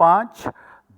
5,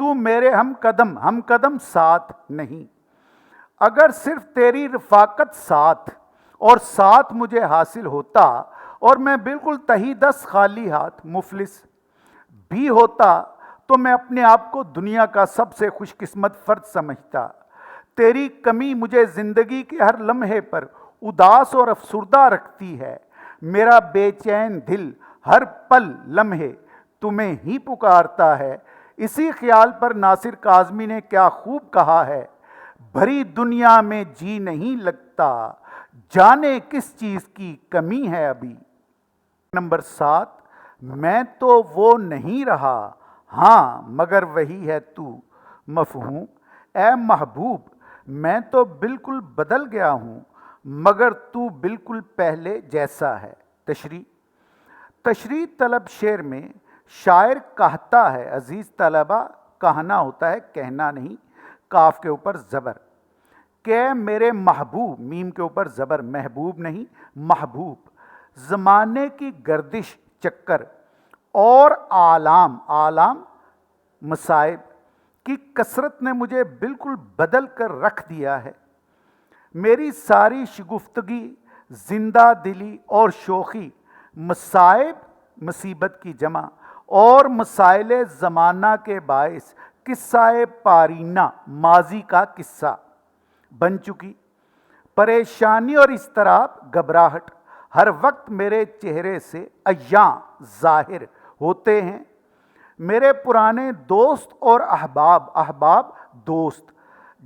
تو میرے ہم قدم ساتھ نہیں۔ اگر صرف تیری رفاقت ساتھ اور ساتھ مجھے حاصل ہوتا اور میں بالکل تہی دست خالی ہاتھ مفلس بھی ہوتا تو میں اپنے آپ کو دنیا کا سب سے خوش قسمت فرد سمجھتا۔ تیری کمی مجھے زندگی کے ہر لمحے پر اداس اور افسردہ رکھتی ہے۔ میرا بے چین دل ہر پل لمحے تمہیں ہی پکارتا ہے۔ اسی خیال پر ناصر کاظمی نے کیا خوب کہا ہے، بھری دنیا میں جی نہیں لگتا، جانے کس چیز کی کمی ہے ابھی۔ نمبر 7، میں تو وہ نہیں رہا ہاں مگر وہی ہے تو۔ مفہوم، اے محبوب میں تو بالکل بدل گیا ہوں مگر تو بالکل پہلے جیسا ہے۔ تشریح طلب شعر میں شاعر کہتا ہے، عزیز طلبہ کہنا ہوتا ہے کہنا نہیں، کاف کے اوپر زبر، کہ میرے محبوب، میم کے اوپر زبر، محبوب نہیں محبوب، زمانے کی گردش چکر اور آلام مصائب کی کثرت نے مجھے بالکل بدل کر رکھ دیا ہے۔ میری ساری شگفتگی، زندہ دلی اور شوخی مصائب، مصیبت کی جمع، اور مسائل زمانہ کے باعث قصہ پارینہ، ماضی کا قصہ بن چکی۔ پریشانی اور اضطراب، گھبراہٹ ہر وقت میرے چہرے سے عیاں ظاہر ہوتے ہیں۔ میرے پرانے دوست اور احباب دوست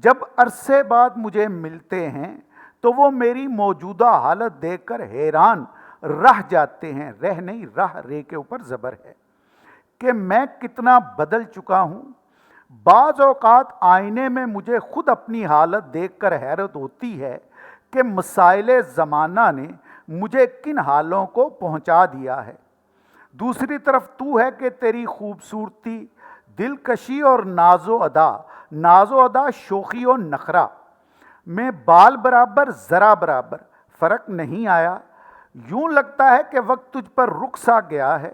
جب عرصے بعد مجھے ملتے ہیں تو وہ میری موجودہ حالت دیکھ کر حیران رہ جاتے ہیں، رے کے اوپر زبر ہے، کہ میں کتنا بدل چکا ہوں۔ بعض اوقات آئینے میں مجھے خود اپنی حالت دیکھ کر حیرت ہوتی ہے کہ مسائل زمانہ نے مجھے کن حالوں کو پہنچا دیا ہے۔ دوسری طرف تو ہے کہ تیری خوبصورتی، دلکشی اور ناز و ادا، شوخی و نخرہ میں بال برابر ذرا برابر فرق نہیں آیا۔ یوں لگتا ہے کہ وقت تجھ پر رک سا گیا ہے۔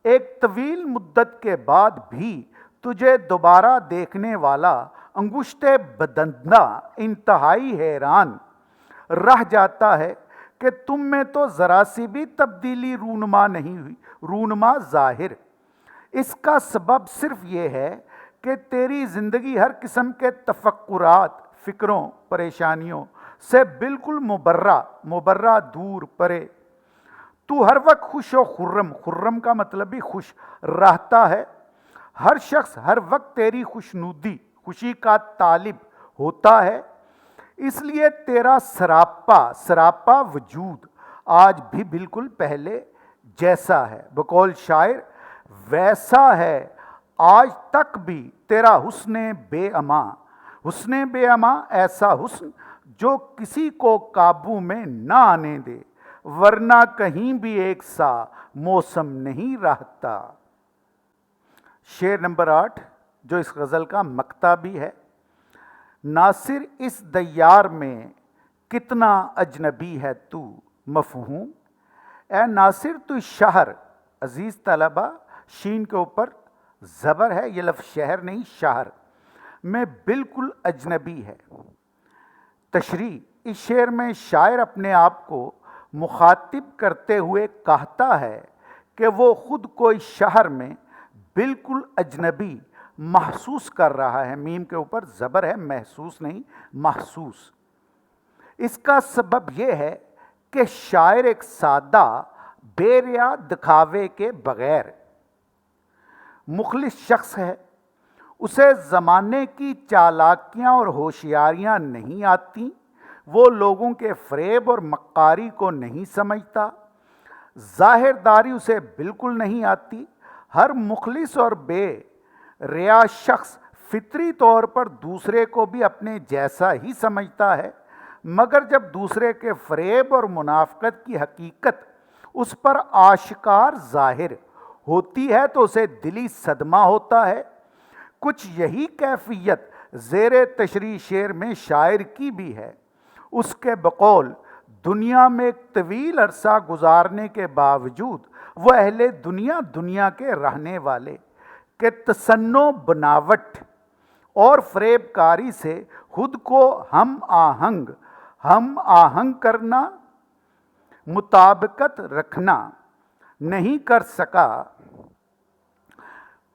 ایک طویل مدت کے بعد بھی تجھے دوبارہ دیکھنے والا انگشت بدندہ انتہائی حیران رہ جاتا ہے کہ تم میں تو ذرا سی بھی تبدیلی رونما نہیں ہوئی، رونما ظاہر۔ اس کا سبب صرف یہ ہے کہ تیری زندگی ہر قسم کے تفکرات، فکروں، پریشانیوں سے بالکل مبرہ دور پرے۔ تو ہر وقت خوش و خرم کا مطلب بھی خوش رہتا ہے۔ ہر شخص ہر وقت تیری خوشی کا طالب ہوتا ہے، اس لیے تیرا سراپا وجود آج بھی بالکل پہلے جیسا ہے۔ بقول شاعر، ویسا ہے آج تک بھی تیرا حسن بے اما، ایسا حسن جو کسی کو قابو میں نہ آنے دے، ورنہ کہیں بھی ایک سا موسم نہیں رہتا۔ شعر نمبر 8 جو اس غزل کا مقطع بھی ہے، ناصر اس دیار میں کتنا اجنبی ہے تو۔ مفہوم، اے ناصر تو شہر، عزیز طلبہ شین کے اوپر زبر ہے، یہ لفظ شہر نہیں شہر میں بالکل اجنبی ہے۔ تشریح، اس شعر میں شاعر اپنے آپ کو مخاطب کرتے ہوئے کہتا ہے کہ وہ خود کو اس شہر میں بالکل اجنبی محسوس کر رہا ہے۔ میم کے اوپر زبر ہے، محسوس نہیں محسوس۔ اس کا سبب یہ ہے کہ شاعر ایک سادہ، بے ریا دکھاوے کے بغیر مخلص شخص ہے۔ اسے زمانے کی چالاکیاں اور ہوشیاریاں نہیں آتی، وہ لوگوں کے فریب اور مکاری کو نہیں سمجھتا، ظاہر داری اسے بالکل نہیں آتی۔ ہر مخلص اور بے ریا شخص فطری طور پر دوسرے کو بھی اپنے جیسا ہی سمجھتا ہے، مگر جب دوسرے کے فریب اور منافقت کی حقیقت اس پر آشکار ظاہر ہوتی ہے تو اسے دلی صدمہ ہوتا ہے۔ کچھ یہی کیفیت زیر تشریح شعر میں شاعر کی بھی ہے۔ اس کے بقول دنیا میں ایک طویل عرصہ گزارنے کے باوجود وہ اہل دنیا کے رہنے والے کہ تصنع بناوٹ اور فریب کاری سے خود کو ہم آہنگ کرنا، مطابقت رکھنا نہیں کر سکا،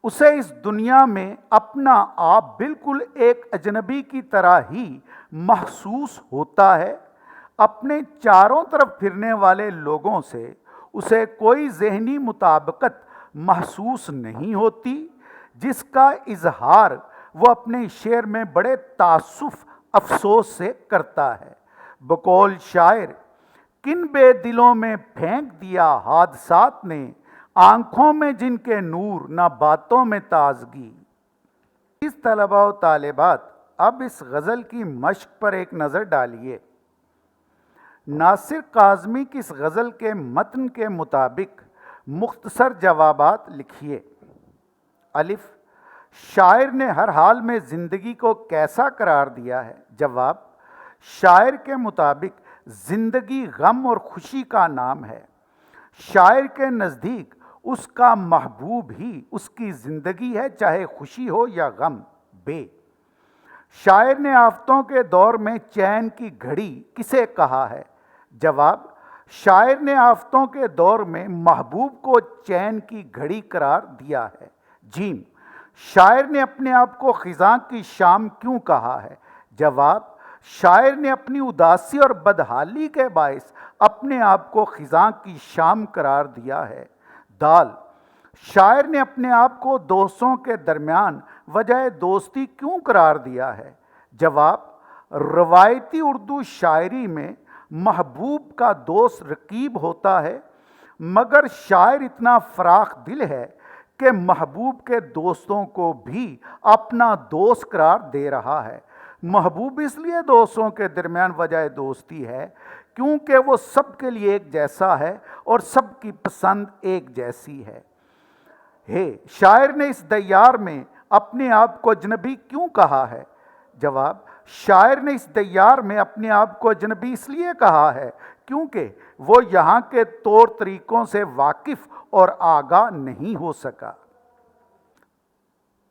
اسے اس دنیا میں اپنا آپ بالکل ایک اجنبی کی طرح ہی محسوس ہوتا ہے۔ اپنے چاروں طرف پھرنے والے لوگوں سے اسے کوئی ذہنی مطابقت محسوس نہیں ہوتی، جس کا اظہار وہ اپنے شعر میں بڑے تاسف افسوس سے کرتا ہے۔ بقول شاعر، کن بے دلوں میں پھینک دیا حادثات نے، آنکھوں میں جن کے نور نہ باتوں میں تازگی۔ اس طلباء و طالبات، اب اس غزل کی مشق پر ایک نظر ڈالیے۔ ناصر کاظمی کی اس غزل کے متن کے مطابق مختصر جوابات لکھیے۔ الف، شاعر نے ہر حال میں زندگی کو کیسا قرار دیا ہے؟ جواب، شاعر کے مطابق زندگی غم اور خوشی کا نام ہے۔ شاعر کے نزدیک اس کا محبوب ہی اس کی زندگی ہے، چاہے خوشی ہو یا غم۔ بے، شاعر نے آفتوں کے دور میں چین کی گھڑی کسے کہا ہے؟ جواب، شاعر نے آفتوں کے دور میں محبوب کو چین کی گھڑی قرار دیا ہے۔ جیم، شاعر نے اپنے آپ کو خزاں کی شام کیوں کہا ہے؟ جواب، شاعر نے اپنی اداسی اور بدحالی کے باعث اپنے آپ کو خزاں کی شام قرار دیا ہے۔ دال، شاعر نے اپنے آپ کو دوستوں کے درمیان وجہ دوستی کیوں قرار دیا ہے؟ جواب، روایتی اردو شاعری میں محبوب کا دوست رقیب ہوتا ہے، مگر شاعر اتنا فراخ دل ہے کہ محبوب کے دوستوں کو بھی اپنا دوست قرار دے رہا ہے۔ محبوب اس لیے دوستوں کے درمیان وجہ دوستی ہے کیونکہ وہ سب کے لیے ایک جیسا ہے اور سب کی پسند ایک جیسی ہے۔ شاعر نے اس دیار میں اپنے آپ کو اجنبی کیوں کہا ہے؟ جواب، شاعر نے اس دیار میں اپنے آپ کو اجنبی اس لیے کہا ہے کیونکہ وہ یہاں کے طور طریقوں سے واقف اور آگاہ نہیں ہو سکا۔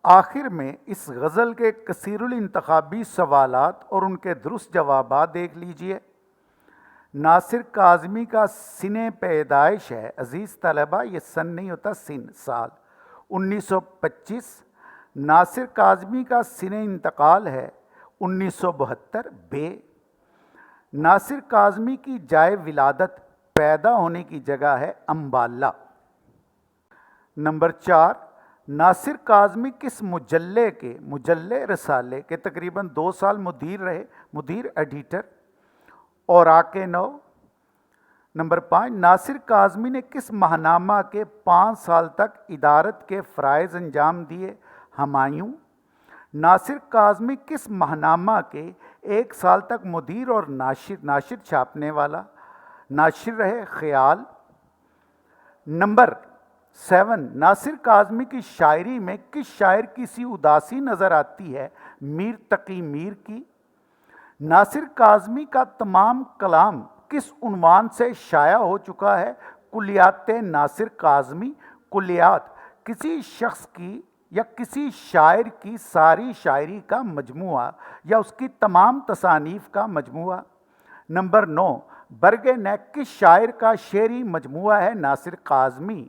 آخر میں اس غزل کے کثیر الانتخابی سوالات اور ان کے درست جوابات دیکھ لیجئے۔ ناصر کاظمی کا سن پیدائش ہے، عزیز طلبہ، یہ سن نہیں ہوتا، سن، سال 1925۔ ناصر کاظمی کا سن انتقال ہے 1972۔ بے، ناصر کاظمی کی جائے ولادت، پیدا ہونے کی جگہ ہے امبالہ۔ نمبر 4، ناصر کاظمی کس مجلے رسالے کے تقریباً 2 سال مدیر رہے، مدیر ایڈیٹر، اور آکے نو۔ نمبر 5، ناصر کاظمی نے کس ماہنامہ کے 5 سال تک ادارت کے فرائض انجام دیے؟ ہمایوں۔ ناصر کاظمی کس ماہنامہ کے 1 سال تک مدیر اور ناشر چھاپنے والا ناشر رہے؟ خیال۔ نمبر 7، ناصر کاظمی کی شاعری میں کس شاعر کی سی اداسی نظر آتی ہے؟ میر تقی میر کی۔ ناصر کاظمی کا تمام کلام کس عنوان سے شائع ہو چکا ہے؟ کلیات ناصر کاظمی۔ کلیات کسی شخص کی یا کسی شاعر کی ساری شاعری کا مجموعہ یا اس کی تمام تصانیف کا مجموعہ۔ نمبر 9، برگ نیک کس شاعر کا شعری مجموعہ ہے؟ ناصر کاظمی۔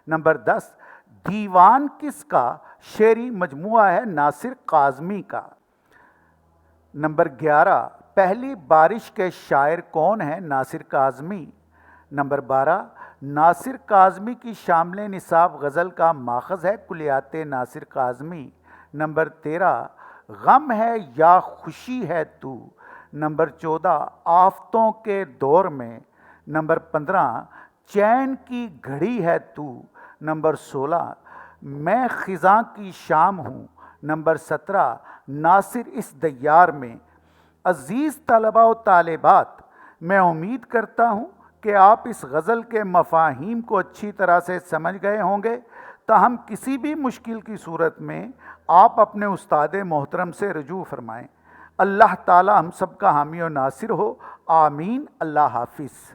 نمبر 10، دیوان کس کا شعری مجموعہ ہے؟ ناصر کاظمی کا۔ نمبر 11، پہلی بارش کے شاعر کون ہیں؟ ناصر کاظمی۔ نمبر 12، ناصر کاظمی کی شامل نصاب غزل کا ماخذ ہے کلیات ناصر کاظمی۔ نمبر 13، غم ہے یا خوشی ہے تو۔ نمبر 14، آفتوں کے دور میں۔ نمبر 15، چین کی گھڑی ہے تو۔ نمبر 16، میں خزاں کی شام ہوں۔ نمبر 17، ناصر اس دیار میں۔ عزیز طلباء و طالبات، میں امید کرتا ہوں کہ آپ اس غزل کے مفاہیم کو اچھی طرح سے سمجھ گئے ہوں گے۔ تاہم کسی بھی مشکل کی صورت میں آپ اپنے استاد محترم سے رجوع فرمائیں۔ اللہ تعالی ہم سب کا حامی و ناصر ہو، آمین۔ اللہ حافظ۔